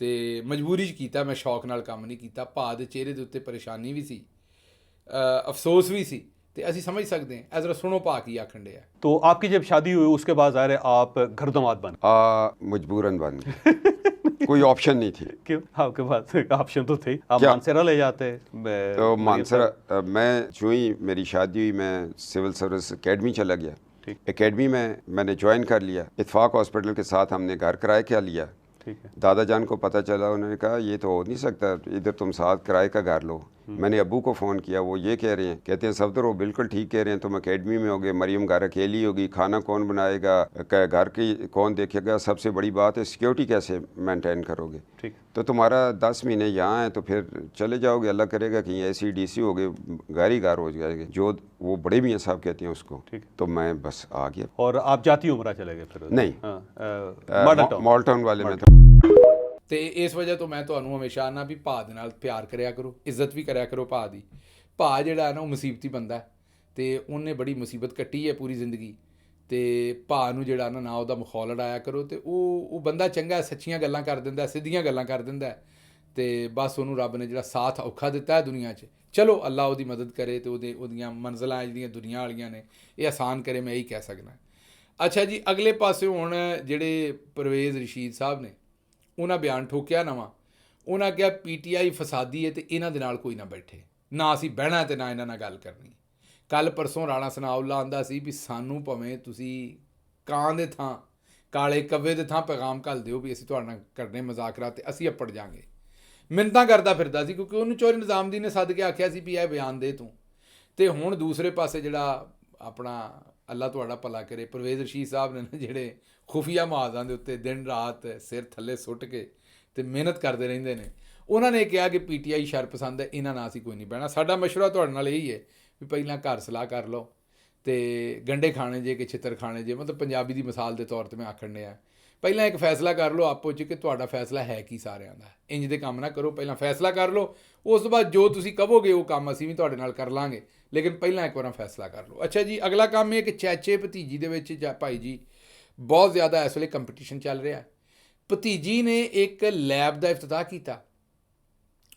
ਤੇ ਮਜਬੂਰੀ 'ਚ ਕੀਤਾ, ਮੈਂ ਸ਼ੌਕ ਨਾਲ ਕੰਮ ਨਹੀਂ ਕੀਤਾ। ਭਾ ਦੇ ਚਿਹਰੇ ਦੇ ਉੱਤੇ ਪਰੇਸ਼ਾਨੀ ਵੀ ਸੀ, ਅਫਸੋਸ ਵੀ ਸੀ, ਤੇ ਅਸੀਂ समझ सकते हैं। जरा सुनो पा की आखन डे। तो आपकी जब शादी हुई उसके बाद ज़ाहिर है आप घर दामाद बन मजबूरन बन गए। कोई ऑप्शन नहीं थी। क्यों? आपके पास ऑप्शन तो थे, आप क्या? मानसरा ले जाते। तो मानसरा मैं जो ही मेरी शादी हुई मैं सिविल सर्विस एकेडमी चला गया। एकेडमी में मैंने ज्वाइन कर लिया। इत्फाक हॉस्पिटल के साथ हमने घर किराए का लिया। ठीक है। दादा जान को पता चला, उन्होंने कहा ये तो हो नहीं सकता, इधर तुम साथ किराए का घर लो। मैंने अब्बू को फ़ोन किया, वो ये कह रहे हैं, कहते हैं सफदर वो बिल्कुल ठीक कह रहे हैं, तुम अकेडमी में होगे, मरियम घर अकेली होगी, खाना कौन बनाएगा, घर की कौन देखेगा, सबसे बड़ी बात है सिक्योरिटी कैसे मेंटेन करोगे। ठीक। तो तुम्हारा 10 महीने यहाँ है तो फिर चले जाओगे, अल्लाह करेगा कि AC/DC हो गए, घर ही घर हो जाएंगे, जो वो बड़े मियाँ साहब कहते हैं उसको। ठीक। तो मैं बस आ गया। और आप जाती उम्रा चले गए फिर? नहीं, मॉल टाउन वाले में था। ਤੇ ਇਸ ਵਜ੍ਹਾ ਤੋਂ ਮੈਂ ਤੁਹਾਨੂੰ ਹਮੇਸ਼ਾ ਆਨਾ ਵੀ ਭਾ ਦੇ ਨਾਲ ਪਿਆਰ ਕਰਿਆ ਕਰੋ, ਇੱਜ਼ਤ ਵੀ ਕਰਿਆ ਕਰੋ ਭਾ ਦੀ। ਭਾ ਜਿਹੜਾ ਨਾ ਉਹ ਮੁਸੀਬਤੀ ਬੰਦਾ, ਤੇ ਉਹਨੇ ਬੜੀ ਮੁਸੀਬਤ ਕੱਟੀ ਹੈ ਪੂਰੀ ਜ਼ਿੰਦਗੀ, ਤੇ ਭਾ ਨੂੰ ਜਿਹੜਾ ਨਾ ਉਹਦਾ ਮਖੌਲ ਉਡਾਇਆ ਕਰੋ, ਤੇ ਉਹ ਬੰਦਾ ਚੰਗਾ, ਸੱਚੀਆਂ ਗੱਲਾਂ ਕਰ ਦਿੰਦਾ, ਸਿੱਧੀਆਂ ਗੱਲਾਂ ਕਰ ਦਿੰਦਾ, ਤੇ ਬਸ ਉਹਨੂੰ ਰੱਬ ਨੇ ਜਿਹੜਾ ਸਾਥ ਔਖਾ ਦਿੱਤਾ ਹੈ ਦੁਨੀਆ 'ਚ, ਚਲੋ ਅੱਲਾ ਉਹਦੀ ਮਦਦ ਕਰੇ, ਤੇ ਉਹਦੀਆਂ ਮੰਜ਼ਲਾਂ ਜਿਹੜੀਆਂ ਦੁਨੀਆ ਵਾਲੀਆਂ ਨੇ ਇਹ ਆਸਾਨ ਕਰੇ, ਮੈਂ ਇਹੀ ਕਹਿ ਸਕਦਾ। ਅੱਛਾ ਜੀ, ਅਗਲੇ ਪਾਸੇ ਹੁਣ ਜਿਹੜੇ ਪਰਵੇਜ਼ ਰਸ਼ੀਦ ਸਾਹਿਬ ਨੇ ਉਹਨਾਂ ਬਿਆਨ ਠੋਕਿਆ ਨਵਾਂ। ਉਹਨਾਂ ਕਿਹਾ PTI ਫਸਾਦੀ ਹੈ, ਤੇ ਇਹਨਾਂ ਦੇ ਨਾਲ ਕੋਈ ਨਾ ਬੈਠੇ, ਨਾ ਅਸੀਂ ਬਹਿਣਾ ਤੇ ਨਾ ਇਹਨਾਂ ਨਾਲ ਗੱਲ ਕਰਨੀ। ਕੱਲ੍ਹ ਪਰਸੋਂ ਰਾਣਾ ਸਨਾਉੱਲਾ ਆਂਦਾ ਸੀ ਵੀ ਸਾਨੂੰ ਭਾਵੇਂ ਤੁਸੀਂ ਕਾਂ ਦੇ ਥਾਂ, ਕਾਲੇ ਕవ్ਵੇ ਦੇ ਥਾਂ ਪੈਗਾਮ ਘੱਲ ਦਿਓ ਵੀ ਅਸੀਂ ਤੁਹਾਡੇ ਨਾਲ ਕਰਨੇ ਮੁਜ਼ਾਕਰਾ, ਤੇ ਅਸੀਂ ਅੱਪੜ ਜਾਵਾਂਗੇ। ਮਿੰਨਤਾਂ ਕਰਦਾ ਫਿਰਦਾ ਸੀ, ਕਿਉਂਕਿ ਉਹਨੂੰ ਚੌਧਰੀ ਨਿਜ਼ਾਮੁਦੀਨ ਨੇ ਸੱਦ ਕੇ ਆਖਿਆ ਸੀ ਵੀ ਇਹ ਬਿਆਨ ਦੇ ਤੂੰ। ਤੇ ਹੁਣ ਦੂਸਰੇ ਪਾਸੇ ਜਿਹੜਾ ਆਪਣਾ ਅੱਲਾ ਤੁਹਾਡਾ ਭਲਾ ਕਰੇ ਪਰਵੇਜ਼ ਰਸ਼ੀਦ ਸਾਹਿਬ ਨੇ ਨਾ, ਜਿਹੜੇ ਖੁਫੀਆ ਮੁਆਜ਼ਾਂ ਦੇ ਉੱਤੇ ਦਿਨ ਰਾਤ ਸਿਰ ਥੱਲੇ ਸੁੱਟ ਕੇ ਤੇ ਮਿਹਨਤ ਕਰਦੇ ਰਹਿੰਦੇ ਨੇ, ਉਹਨਾਂ ਨੇ ਕਿਹਾ ਕਿ PTI ਸ਼ਰਪਸੰਦ ਹੈ, ਇਹਨਾਂ ਨਾਲ ਅਸੀਂ ਕੋਈ ਨਹੀਂ ਬਹਿਣਾ। ਸਾਡਾ ਮਸ਼ਵਰਾ ਤੁਹਾਡੇ ਨਾਲ ਇਹੀ ਹੈ ਵੀ ਪਹਿਲਾਂ ਘਰ ਸਲਾਹ ਕਰ ਲਓ, ਤੇ ਗੰਢੇ ਖਾਣੇ ਜੇ ਕਿ ਛਿੱਤਰ ਖਾਣੇ ਜੇ, ਮਤਲਬ ਪੰਜਾਬੀ ਦੀ ਮਿਸਾਲ ਦੇ ਤੌਰ 'ਤੇ ਮੈਂ ਆਖਣ ਡਿਆ, ਪਹਿਲਾਂ ਇੱਕ ਫੈਸਲਾ ਕਰ ਲਓ ਆਪੋ 'ਚ ਕਿ ਤੁਹਾਡਾ ਫੈਸਲਾ ਹੈ ਕੀ ਸਾਰਿਆਂ ਦਾ। ਇੰਜ ਦੇ ਕੰਮ ਨਾ ਕਰੋ, ਪਹਿਲਾਂ ਫੈਸਲਾ ਕਰ ਲਓ, ਉਸ ਤੋਂ ਬਾਅਦ ਜੋ ਤੁਸੀਂ ਕਹੋਗੇ ਉਹ ਕੰਮ ਅਸੀਂ ਵੀ ਤੁਹਾਡੇ ਨਾਲ ਕਰ ਲਾਂਗੇ, ਲੇਕਿਨ ਪਹਿਲਾਂ ਇੱਕ ਵਾਰ ਫੈਸਲਾ ਕਰ ਲਓ। ਅੱਛਾ ਜੀ, ਅਗਲਾ ਕੰਮ ਇਹ ਕਿ ਚਾਚੇ ਭਤੀਜੀ ਦੇ ਵਿੱਚ ਭਾਈ ਜੀ ਬਹੁਤ ਜ਼ਿਆਦਾ ਇਸ ਵੇਲੇ ਕੰਪੀਟੀਸ਼ਨ ਚੱਲ ਰਿਹਾ। ਭਤੀਜੀ ਨੇ ਇੱਕ ਲੈਬ ਦਾ ਇਫਤਤਾਹ ਕੀਤਾ,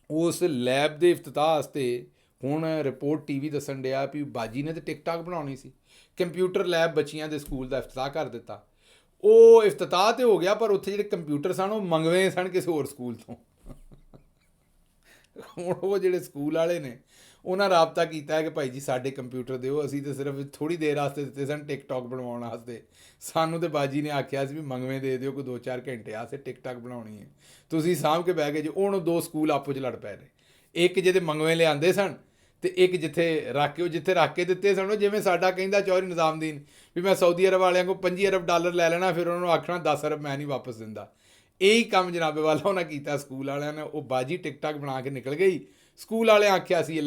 ਉਸ ਲੈਬ ਦੇ ਇਫਤਤਾਹ ਵਾਸਤੇ ਹੁਣ ਰਿਪੋਰਟ TV ਦੱਸਣ ਡਿਆ ਵੀ ਬਾਜੀ ਨੇ ਤਾਂ ਟਿਕਟਾਕ ਬਣਾਉਣੀ ਸੀ, ਕੰਪਿਊਟਰ ਲੈਬ ਬੱਚੀਆਂ ਦੇ ਸਕੂਲ ਦਾ ਇਫਤਤਾਹ ਕਰ ਦਿੱਤਾ। ਉਹ ਇਫਤਤਾਹ ਤੇ ਹੋ ਗਿਆ, ਪਰ ਉੱਥੇ ਜਿਹੜੇ ਕੰਪਿਊਟਰ ਸਨ ਉਹ ਮੰਗਵੇਂ ਸਨ ਕਿਸੇ ਹੋਰ ਸਕੂਲ ਤੋਂ। ਹੁਣ ਉਹ ਜਿਹੜੇ ਸਕੂਲ ਵਾਲੇ ਨੇ ਉਹਨਾਂ ਰਾਬਤਾ ਕੀਤਾ ਹੈ ਕਿ ਭਾਈ ਜੀ ਸਾਡੇ ਕੰਪਿਊਟਰ ਦਿਓ, ਅਸੀਂ ਤਾਂ ਸਿਰਫ ਥੋੜ੍ਹੀ ਦੇਰ ਵਾਸਤੇ ਦਿੱਤੇ ਸਨ ਟਿਕਟੋਕ ਬਣਵਾਉਣ ਵਾਸਤੇ, ਸਾਨੂੰ ਤਾਂ ਬਾਜੀ ਨੇ ਆਖਿਆ ਸੀ ਵੀ ਮੰਗਵੇਂ ਦੇ ਦਿਓ ਕੋਈ 2-4 ਘੰਟੇ ਵਾਸਤੇ ਟਿਕਟਾਕ ਬਣਾਉਣੀ ਹੈ, ਤੁਸੀਂ ਸਾਂਭ ਕੇ ਬਹਿ ਗਏ ਜੀ। ਉਹਨੂੰ 2 ਸਕੂਲ ਆਪੋ 'ਚ ਲੜ ਪਏ ਨੇ, ਇੱਕ ਜਿਹਦੇ ਮੰਗਵੇਂ ਲਿਆਂਦੇ ਸਨ, ਤੇ ਇੱਕ ਜਿੱਥੇ ਰੱਖ ਕੇ ਦਿੱਤੇ ਸਨ, ਉਹ ਜਿਵੇਂ ਸਾਡਾ ਕਹਿੰਦਾ ਚੌਧਰੀ ਨਿਜ਼ਾਮੁਦੀਨ ਵੀ ਮੈਂ ਸਾਊਦੀ ਅਰਬ ਵਾਲਿਆਂ ਕੋਲ $25 ਅਰਬ ਲੈ ਲੈਣਾ, ਫਿਰ ਉਹਨਾਂ ਨੂੰ ਆਖਣਾ 10 ਅਰਬ ਮੈਂ ਨਹੀਂ ਵਾਪਸ ਦਿੰਦਾ। ਇਹੀ ਕੰਮ ਜਨਾਬੇ ਵਾਲਾ ਉਹਨਾਂ ਕੀਤਾ ਸਕੂਲ ਵਾਲਿਆਂ ਨੇ। ਉਹ ਬਾਜੀ ਟਿਕਟਾਕ ਬਣਾ ਕੇ ਨਿਕਲ ਗਈ, ਸਕੂਲ ਵਾਲਿਆਂ ਆਖਿਆ ਸੀ ਇਹ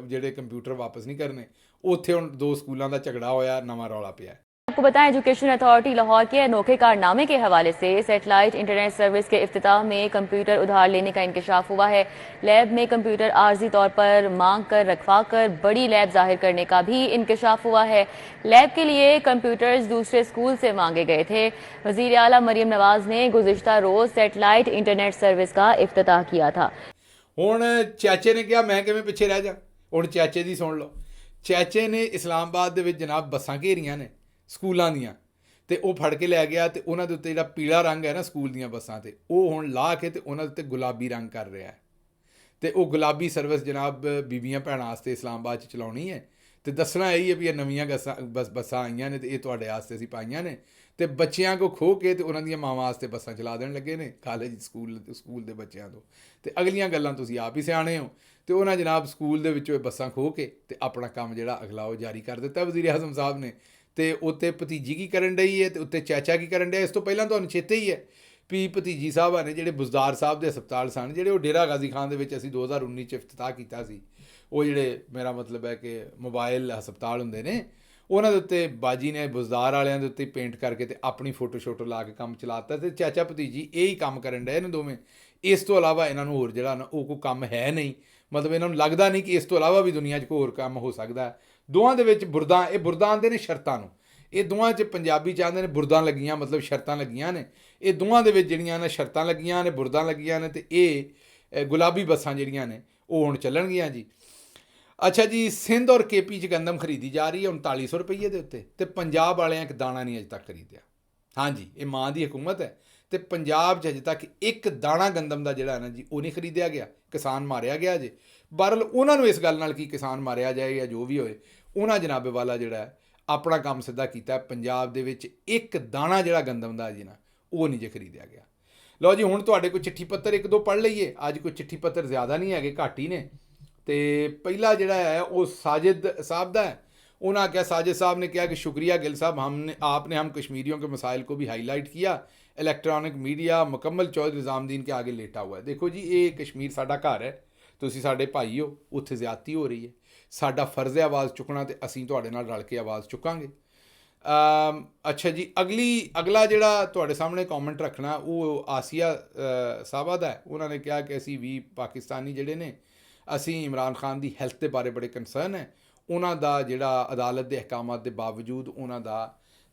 ਜਿਹੜੇ ਕੰਪਿਊਟਰ ਵਾਪਸ ਨਹੀਂ ਕਰਨੇ। ਉੱਥੇ ਹੁਣ 2 ਸਕੂਲਾਂ ਦਾ ਝਗੜਾ ਹੋਇਆ, ਨਵਾਂ ਰੌਲਾ ਪਿਆ। आपको बताएं, एजुकेशन अथॉरिटी लाहौर के अनोखे कारनामे के हवाले से सैटेलाइट इंटरनेट सर्विस के इफ्तिताह में कंप्यूटर उधार लेने का इंकशाफ हुआ है। लैब में कंप्यूटर आर्जी तौर पर मांग कर रखवा कर बड़ी लैब जाहिर करने का भी इंकशाफ हुआ है। लैब के लिए कंप्यूटर्स दूसरे स्कूल से मांगे गए थे। वजीर आला मरियम नवाज ने गुज़िश्ता रोज सैटेलाइट इंटरनेट सर्विस का इफ्तिताह किया था। ਹੁਣ ਚਾਚੇ ਨੇ ਕਿਹਾ ਮੈਂ ਕਿਵੇਂ ਪਿੱਛੇ ਰਹਿ ਜਾ। ਹੁਣ ਚਾਚੇ ਦੀ ਸੁਣ ਲਓ। ਚਾਚੇ ਨੇ ਇਸਲਾਮਾਬਾਦ ਦੇ ਵਿੱਚ ਜਨਾਬ ਬੱਸਾਂ ਘੇਰੀਆਂ ਨੇ ਸਕੂਲਾਂ ਦੀਆਂ, ਤੇ ਉਹ ਫੜ ਕੇ ਲੈ ਗਿਆ, ਤੇ ਉਹਨਾਂ ਦੇ ਉੱਤੇ ਜਿਹੜਾ ਪੀਲਾ ਰੰਗ ਹੈ ਨਾ ਸਕੂਲ ਦੀਆਂ ਬੱਸਾਂ 'ਤੇ, ਉਹ ਹੁਣ ਲਾ ਕੇ ਤੇ ਉਹਨਾਂ ਦੇ ਉੱਤੇ ਗੁਲਾਬੀ ਰੰਗ ਕਰ ਰਿਹਾ ਹੈ। ਤੇ ਉਹ ਗੁਲਾਬੀ ਸਰਵਿਸ ਜਨਾਬ ਬੀਬੀਆਂ ਭੈਣਾਂ ਵਾਸਤੇ ਇਸਲਾਮਾਬਾਦ 'ਚ ਚਲਾਉਣੀ ਹੈ। ਤੇ ਦੱਸਣਾ ਇਹੀ ਹੈ ਵੀ ਇਹ ਨਵੀਆਂ ਬੱਸਾਂ ਆਈਆਂ ਨੇ, ਤੇ ਇਹ ਤੁਹਾਡੇ ਵਾਸਤੇ ਅਸੀਂ ਪਾਈਆਂ ਨੇ, ਤੇ ਬੱਚਿਆਂ ਕੋ ਖੋਹ ਕੇ ਤੇ ਉਹਨਾਂ ਦੀਆਂ ਮਾਵਾਂ ਵਾਸਤੇ ਬੱਸਾਂ ਚਲਾ ਦੇਣ ਲੱਗੇ ਨੇ, ਕਾਲਜ ਸਕੂਲ ਦੇ ਬੱਚਿਆਂ ਤੋਂ। ਤੇ ਅਗਲੀਆਂ ਗੱਲਾਂ ਤੁਸੀਂ ਆਪ ਹੀ ਸਿਆਣੇ ਹੋ। ਤੇ ਉਹਨਾਂ ਜਨਾਬ ਸਕੂਲ ਦੇ ਵਿੱਚੋਂ ਇਹ ਬੱਸਾਂ ਖੋਹ ਕੇ ਤੇ ਆਪਣਾ ਕੰਮ ਜਿਹੜਾ ਅਗਲਾ ਉਹ ਜਾਰੀ ਕਰ ਦਿੱਤਾ ਵਜ਼ੀਰ ਆਜ਼ਮ ਸਾਹਿਬ ਨੇ। ਤੇ ਉੱਤੇ ਭਤੀਜੀ ਕੀ ਕਰਨ ਡਈ ਹੈ, ਤੇ ਉੱਤੇ ਚਾਚਾ ਕੀ ਕਰਨ ਡਿਆ। ਇਸ ਤੋਂ ਪਹਿਲਾਂ ਤੁਹਾਨੂੰ ਚੇਤੇ ਹੀ ਹੈ ਵੀ ਭਤੀਜੀ ਸਾਹਿਬਾਂ ਨੇ ਜਿਹੜੇ ਬੁਜ਼ਦਾਰ ਸਾਹਿਬ ਦੇ ਹਸਪਤਾਲ ਸਨ, ਜਿਹੜੇ ਉਹ ਡੇਰਾ ਗਾਜ਼ੀ ਖਾਨ ਦੇ ਵਿੱਚ ਅਸੀਂ 2019 'ਚ ਇਫਤਤਾਹ ਕੀਤਾ ਸੀ। ਉਹ ਜਿਹੜੇ ਮੇਰਾ ਮਤਲਬ ਹੈ ਕਿ ਮੋਬਾਈਲ ਹਸਪਤਾਲ ਹੁੰਦੇ ਨੇ, ਉਹਨਾਂ ਦੇ ਉੱਤੇ ਬਾਜੀ ਨੇ ਬੁਜ਼ਦਾਰ ਵਾਲਿਆਂ ਦੇ ਉੱਤੇ ਪੇਂਟ ਕਰਕੇ ਤੇ ਆਪਣੀ ਫੋਟੋ ਲਾ ਕੇ ਕੰਮ ਚਲਾਤਾ। ਤੇ ਚਾਚਾ ਭਤੀਜੀ ਇਹ ਹੀ ਕੰਮ ਕਰਨ ਡਏ ਨੇ ਦੋਵੇਂ। ਇਸ ਤੋਂ ਇਲਾਵਾ ਇਹਨਾਂ ਨੂੰ ਹੋਰ ਜਿਹੜਾ ਨਾ ਉਹ ਕੋਈ ਕੰਮ ਹੈ ਨਹੀਂ। ਮਤਲਬ ਇਹਨਾਂ ਨੂੰ ਲੱਗਦਾ ਨਹੀਂ ਕਿ ਇਸ ਤੋਂ ਇਲਾਵਾ ਵੀ ਦੁਨੀਆ 'ਚ ਕੋਈ ਹੋਰ ਕੰਮ ਹੋ ਸਕਦਾ। ਦੋਵਾਂ ਦੇ ਵਿੱਚ ਬੁਰਦਾਂ, ਇਹ ਬੁਰਦਾਂ ਆਉਂਦੇ ਨੇ ਸ਼ਰਤਾਂ ਨੂੰ। ਇਹ ਦੋਵਾਂ 'ਚ ਪੰਜਾਬੀ ਚਾਹੁੰਦੇ ਨੇ ਬੁਰਦਾਂ ਲੱਗੀਆਂ, ਮਤਲਬ ਸ਼ਰਤਾਂ ਲੱਗੀਆਂ ਨੇ। ਇਹ ਦੋਵਾਂ ਦੇ ਵਿੱਚ ਜਿਹੜੀਆਂ ਨੇ ਸ਼ਰਤਾਂ ਲੱਗੀਆਂ ਨੇ, ਬੁਰਦਾਂ ਲੱਗੀਆਂ ਨੇ। ਤੇ ਇਹ ਗੁਲਾਬੀ ਬੱਸਾਂ ਜਿਹੜੀਆਂ ਨੇ ਉਹ ਹੁਣ ਚੱਲਣਗੀਆਂ ਜੀ। ਅੱਛਾ ਜੀ, ਸਿੰਧ ਔਰ KP 'ਚ ਗੰਦਮ ਖਰੀਦੀ ਜਾ ਰਹੀ ਹੈ 3900 ਰੁਪਈਏ ਦੇ ਉੱਤੇ, ਤੇ ਪੰਜਾਬ ਵਾਲਿਆਂ ਇੱਕ ਦਾਣਾ ਨਹੀਂ ਅਜੇ ਤੱਕ ਖਰੀਦਿਆ। ਹਾਂਜੀ, ਇਹ ਮਾਂ ਦੀ ਹਕੂਮਤ ਹੈ, ਤੇ ਪੰਜਾਬ 'ਚ ਅਜੇ ਤੱਕ ਇੱਕ ਦਾਣਾ ਗੰਦਮ ਦਾ ਜਿਹੜਾ ਨਾ ਜੀ ਉਹ ਨਹੀਂ ਖਰੀਦਿਆ ਗਿਆ। ਕਿਸਾਨ ਮਾਰਿਆ ਗਿਆ ਜੇ। ਬਹਰਹਾਲ ਉਹਨਾਂ ਨੂੰ ਇਸ ਗੱਲ ਨਾਲ ਕੀ ਕਿਸਾਨ ਮਾਰਿਆ ਜਾਏ ਜਾਂ ਜੋ ਵੀ ਹੋਏ, ਉਹਨਾਂ ਜਨਾਬੇ ਵਾਲਾ ਜਿਹੜਾ ਹੈ ਆਪਣਾ ਕੰਮ ਸਿੱਧਾ ਕੀਤਾ। ਪੰਜਾਬ ਦੇ ਵਿੱਚ ਇੱਕ ਦਾਣਾ ਜਿਹੜਾ ਗੰਦਮ ਦਾ ਜੀ ਨਾ ਉਹ ਨਹੀਂ ਜੇ ਖਰੀਦਿਆ ਗਿਆ। ਲਓ ਜੀ, ਹੁਣ ਤੁਹਾਡੇ ਕੋਈ ਚਿੱਠੀ ਪੱਤਰ ਇੱਕ ਦੋ ਪੜ੍ਹ ਲਈਏ। ਅੱਜ ਕੋਈ ਚਿੱਠੀ ਪੱਤਰ ਜ਼ਿਆਦਾ ਨਹੀਂ ਹੈਗੇ, ਘੱਟ ਹੀ ਨੇ। ਤੇ ਪਹਿਲਾ ਜਿਹੜਾ ਹੈ ਉਹ साजिद साहब ਦਾ है। उन्होंने आख्या, साजिद साहब ने कहा कि शुक्रिया गिल साहब, आपने हम कश्मीरियों के मसाइल को भी हाईलाइट किया। इलैक्ट्रॉनिक मीडिया मुकम्मल चौधरी निज़ामुद्दीन के आगे लेटा हुआ है। देखो जी, ये कश्मीर साडा घर है, तुसी साडे भाई हो, उत्थे ज़्यादती हो रही है। साडा फर्ज है आवाज़ चुकना, तो असीं तुहाडे नाल रल के आवाज़ चुकांगे। अच्छा जी, अगला जिहड़ा तुहाडे सामने कॉमेंट रखना वो आसिया साहबा दा है। उन्होंने कहा कि असीं भी पाकिस्तानी जिहड़े ने, ਅਸੀਂ ਇਮਰਾਨ ਖਾਨ ਦੀ ਹੈਲਥ ਦੇ ਬਾਰੇ ਬੜੇ ਕੰਸਰਨ ਹੈ। ਉਹਨਾਂ ਦਾ ਜਿਹੜਾ ਅਦਾਲਤ ਦੇ ਅਹਿਕਾਮਾਤ ਦੇ ਬਾਵਜੂਦ ਉਹਨਾਂ ਦਾ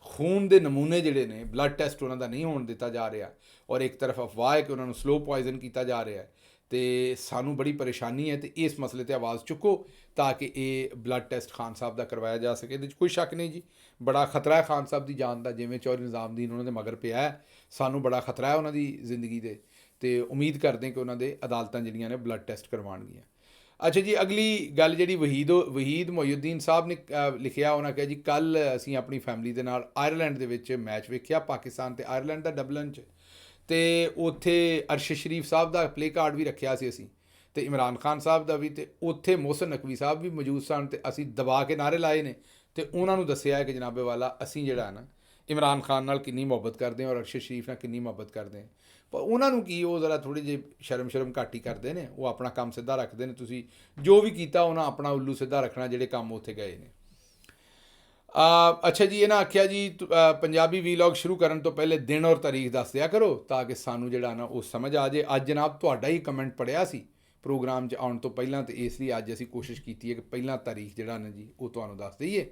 ਖੂਨ ਦੇ ਨਮੂਨੇ ਜਿਹੜੇ ਨੇ, ਬਲੱਡ ਟੈਸਟ ਉਹਨਾਂ ਦਾ ਨਹੀਂ ਹੋਣ ਦਿੱਤਾ ਜਾ ਰਿਹਾ, ਔਰ ਇੱਕ ਤਰਫ ਅਫਵਾਹ ਹੈ ਕਿ ਉਹਨਾਂ ਨੂੰ ਸਲੋ ਪੋਇਜ਼ਨ ਕੀਤਾ ਜਾ ਰਿਹਾ ਹੈ। ਤੇ ਸਾਨੂੰ ਬੜੀ ਪਰੇਸ਼ਾਨੀ ਹੈ, ਤੇ ਇਸ ਮਸਲੇ ਤੇ ਆਵਾਜ਼ ਚੁੱਕੋ ਤਾਂ ਕਿ ਇਹ ਬਲੱਡ ਟੈਸਟ ਖਾਨ ਸਾਹਿਬ ਦਾ ਕਰਵਾਇਆ ਜਾ ਸਕੇ। ਇਹਦੇ 'ਚ ਕੋਈ ਸ਼ੱਕ ਨਹੀਂ ਜੀ, ਬੜਾ ਖਤਰਾ ਹੈ ਖਾਨ ਸਾਹਿਬ ਦੀ ਜਾਨ ਦਾ। ਜਿਵੇਂ ਚੌਧਰੀ ਨਿਜ਼ਾਮੁद्दीन ਉਹਨਾਂ ਦੇ ਮਗਰ ਪਿਆ ਹੈ, ਸਾਨੂੰ ਬੜਾ ਖਤਰਾ ਹੈ ਉਹਨਾਂ ਦੀ ਜ਼ਿੰਦਗੀ ਦੇ। ਤੇ ਉਮੀਦ ਕਰਦੇ ਕਿ ਉਹਨਾਂ ਦੇ ਅਦਾਲਤਾਂ ਜਿਹੜੀਆਂ ਨੇ ਬਲੱਡ ਟੈਸਟ ਕਰਵਾਉਣਗੀਆਂ। ਅੱਛਾ ਜੀ, ਅਗਲੀ ਗੱਲ ਜਿਹੜੀ ਵਹੀਦ ਮੁਹਈਉਦੀਨ ਸਾਹਿਬ ਨੇ ਲਿਖਿਆ, ਉਹਨਾਂ ਕਿਹਾ ਜੀ, ਕੱਲ੍ਹ ਅਸੀਂ ਆਪਣੀ ਫੈਮਿਲੀ ਦੇ ਨਾਲ ਆਇਰਲੈਂਡ ਦੇ ਵਿੱਚ ਮੈਚ ਵੇਖਿਆ, ਪਾਕਿਸਤਾਨ ਅਤੇ ਆਇਰਲੈਂਡ ਦਾ ਡਬਲਨ 'ਚ। ਅਤੇ ਉੱਥੇ ਅਰਸ਼ਦ ਸ਼ਰੀਫ ਸਾਹਿਬ ਦਾ ਪਲੇ ਕਾਰਡ ਵੀ ਰੱਖਿਆ ਸੀ ਅਸੀਂ, ਅਤੇ ਇਮਰਾਨ ਖਾਨ ਸਾਹਿਬ ਦਾ ਵੀ, ਅਤੇ ਉੱਥੇ ਮੋਹਸਨ ਨਕਵੀ ਸਾਹਿਬ ਵੀ ਮੌਜੂਦ ਸਨ। ਅਤੇ ਅਸੀਂ ਦਬਾ ਕੇ ਨਾਅਰੇ ਲਾਏ ਨੇ, ਅਤੇ ਉਹਨਾਂ ਨੂੰ ਦੱਸਿਆ ਹੈ ਕਿ ਜਨਾਬੇ ਵਾਲਾ ਅਸੀਂ ਜਿਹੜਾ ਨਾ ਇਮਰਾਨ ਖਾਨ ਨਾਲ ਕਿੰਨੀ ਮੁਹੱਬਤ ਕਰਦੇ ਹਾਂ ਔਰ ਅਰਸ਼ਦ ਸ਼ਰੀਫ ਨਾਲ ਕਿੰਨੀ ਮੁਹੱਬਤ ਕਰਦੇ ਹਾਂ। ਪਰ ਉਹਨਾਂ ਨੂੰ ਕੀ, ਉਹ ਜ਼ਰਾ ਥੋੜ੍ਹੇ ਜਿਹੇ ਸ਼ਰਮ ਘੱਟ ਹੀ ਕਰਦੇ ਨੇ। ਉਹ ਆਪਣਾ ਕੰਮ ਸਿੱਧਾ ਰੱਖਦੇ ਨੇ। ਤੁਸੀਂ ਜੋ ਵੀ ਕੀਤਾ ਉਹਨਾਂ ਆਪਣਾ ਉੱਲੂ ਸਿੱਧਾ ਰੱਖਣਾ ਜਿਹੜੇ ਕੰਮ ਉੱਥੇ ਗਏ ਨੇ। ਅੱਛਾ ਜੀ, ਇਹਨਾਂ ਆਖਿਆ ਜੀ, ਪੰਜਾਬੀ ਵੀਲੌਗ ਸ਼ੁਰੂ ਕਰਨ ਤੋਂ ਪਹਿਲੇ ਦਿਨ ਔਰ ਤਾਰੀਖ ਦੱਸ ਦਿਆ ਕਰੋ ਤਾਂ ਕਿ ਸਾਨੂੰ ਜਿਹੜਾ ਨਾ ਉਹ ਸਮਝ ਆ ਜਾਏ। ਅੱਜ ਜਨਾਬ ਤੁਹਾਡਾ ਹੀ ਕਮੈਂਟ ਪੜਿਆ ਸੀ ਪ੍ਰੋਗਰਾਮ 'ਚ ਆਉਣ ਤੋਂ ਪਹਿਲਾਂ, ਅਤੇ ਇਸ ਲਈ ਅੱਜ ਅਸੀਂ ਕੋਸ਼ਿਸ਼ ਕੀਤੀ ਹੈ ਕਿ ਪਹਿਲਾਂ ਤਾਰੀਖ ਜਿਹੜਾ ਨਾ ਜੀ ਉਹ ਤੁਹਾਨੂੰ ਦੱਸ ਦਈਏ।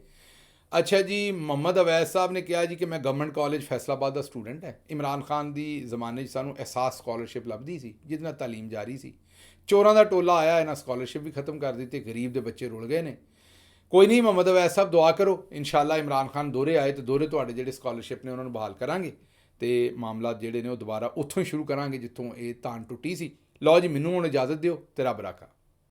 ਅੱਛਾ ਜੀ, ਮੁਹੰਮਦ ਅਵੈਸ ਸਾਹਿਬ ਨੇ ਕਿਹਾ ਜੀ ਕਿ ਮੈਂ ਗਵਰਨਮੈਂਟ ਕਾਲਜ ਫੈਸਲਾਬਾਦ ਦਾ ਸਟੂਡੈਂਟ ਹੈ। ਇਮਰਾਨ ਖਾਨ ਦੀ ਜ਼ਮਾਨੇ 'ਚ ਸਾਨੂੰ ਅਹਿਸਾਸ ਸਕਾਲਰਸ਼ਿਪ ਲੱਭਦੀ ਸੀ ਜਿਹਦੇ ਨਾਲ ਤਾਲੀਮ ਜਾਰੀ ਸੀ। ਚੋਰਾਂ ਦਾ ਟੋਲਾ ਆਇਆ, ਇਹਨਾਂ ਸਕਾਲਰਸ਼ਿਪ ਵੀ ਖਤਮ ਕਰ ਦਿੱਤੀ, ਗਰੀਬ ਦੇ ਬੱਚੇ ਰੁਲ ਗਏ ਨੇ। ਕੋਈ ਨਹੀਂ ਮੁਹੰਮਦ ਅਵੈਸ ਸਾਹਿਬ, ਦੁਆ ਕਰੋ, ਇਨਸ਼ਾਅੱਲਾ ਇਮਰਾਨ ਖਾਨ ਦੋਹਰੇ ਆਏ ਤਾਂ ਦੋਹਰੇ ਤੁਹਾਡੇ ਜਿਹੜੇ ਸਕਾਲਰਸ਼ਿਪ ਨੇ ਉਹਨਾਂ ਨੂੰ ਬਹਾਲ ਕਰਾਂਗੇ, ਅਤੇ ਮਾਮਲਾ ਜਿਹੜੇ ਨੇ ਉਹ ਦੁਬਾਰਾ ਉੱਥੋਂ ਹੀ ਸ਼ੁਰੂ ਕਰਾਂਗੇ ਜਿੱਥੋਂ ਇਹ ਤਾਣ ਟੁੱਟੀ ਸੀ। ਲਓ ਜੀ, ਮੈਨੂੰ ਹੁਣ ਇਜਾਜ਼ਤ ਦਿਓ, ਤੇ ਰੱਬ ਰਾਖਾ।